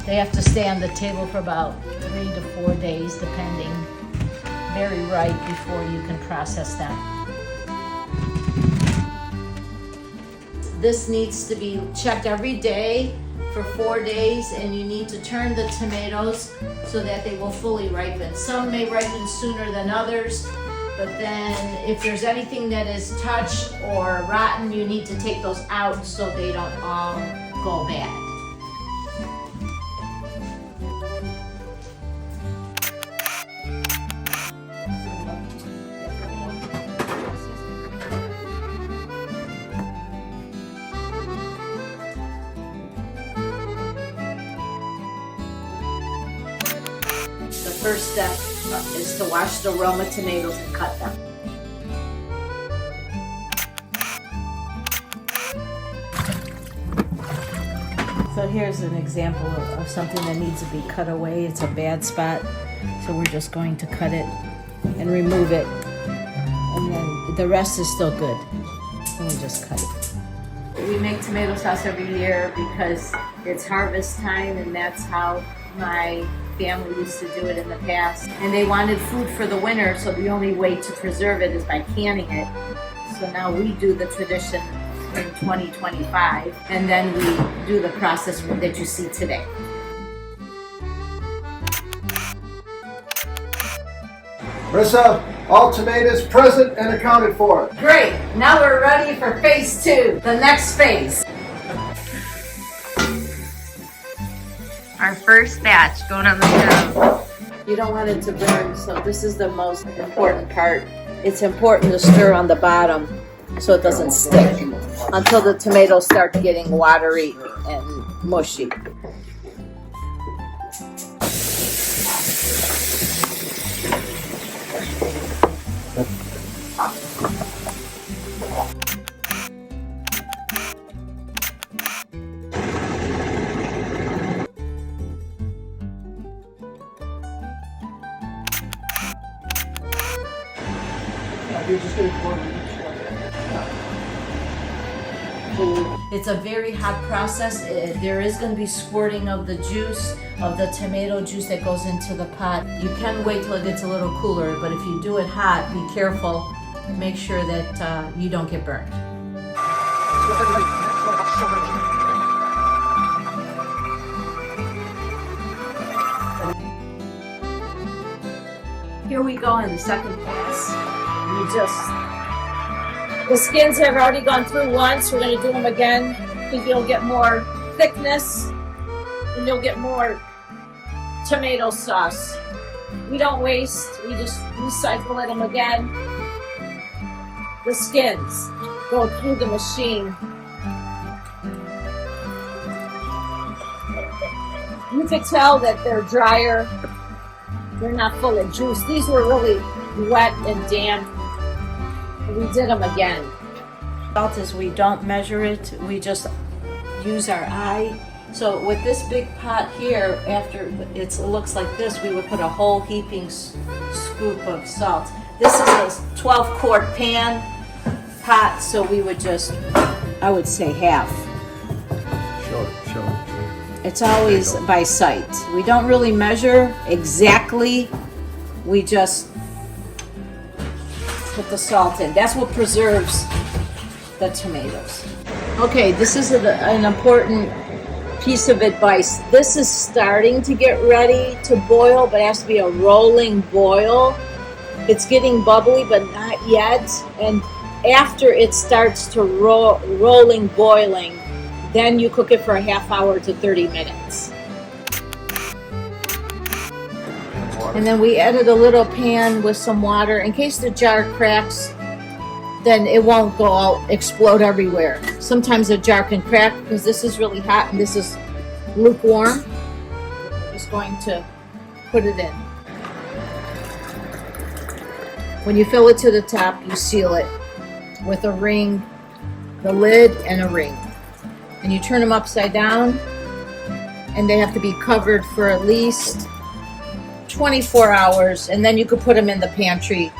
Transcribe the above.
They have to stay on the table for about 3 to 4 days, depending. Very ripe before you can process them. This needs to be checked every day for 4 days, and you need to turn the tomatoes so that they will fully ripen. Some may ripen sooner than others, but then if there's anything that is touched or rotten, you need to take those out so they don't all go bad. The first step is to wash the Roma tomatoes and cut them. So here's an example of something that needs to be cut away. It's a bad spot, so we're just going to cut it and remove it, and then the rest is still good, and we just cut it. We make tomato sauce every year because it's harvest time, and that's how my family used to do it in the past. And they wanted food for the winter, so the only way to preserve it is by canning it. So now we do the tradition in 2025, and then we do the process that you see today. Marissa, all tomatoes present and accounted for. Great, now we're ready for phase 2, the next phase. Our first batch going on the stove. You don't want it to burn, so this is the most important part. It's important to stir on the bottom so it doesn't stick until the tomatoes start getting watery and mushy. You're just going to pour it. It's a very hot process. There is going to be squirting of the juice, of the tomato juice that goes into the pot. You can wait till it gets a little cooler, but if you do it hot, be careful. Make sure that you don't get burned. Here we go in the second pass. The skins have already gone through once. We're going to do them again because you'll get more thickness and you'll get more tomato sauce. We don't waste, we just recycle them again. The skins go through the machine. You could tell that they're drier. They're not full of juice. These were really wet and damp. We did them again. Salt is we don't measure it, we just use our eye. So with this big pot here, after it looks like this, we would put a whole heaping scoop of salt. This is a 12-quart pot, so we would just, I would say half. Sure. It's always by sight. We don't really measure exactly, we just put the salt in. That's what preserves the tomatoes. Okay, this is an important piece of advice. This is starting to get ready to boil, but it has to be a rolling boil. It's getting bubbly, but not yet. And after it starts to rolling boiling, then you cook it for a half hour to 30 minutes. And then we added a little pan with some water in case the jar cracks. Then it won't explode everywhere. Sometimes a jar can crack because this is really hot and this is lukewarm. I'm just going to put it in. When you fill it to the top, you seal it with a ring, the lid and a ring. And you turn them upside down, and they have to be covered for at least 24 hours, and then you could put them in the pantry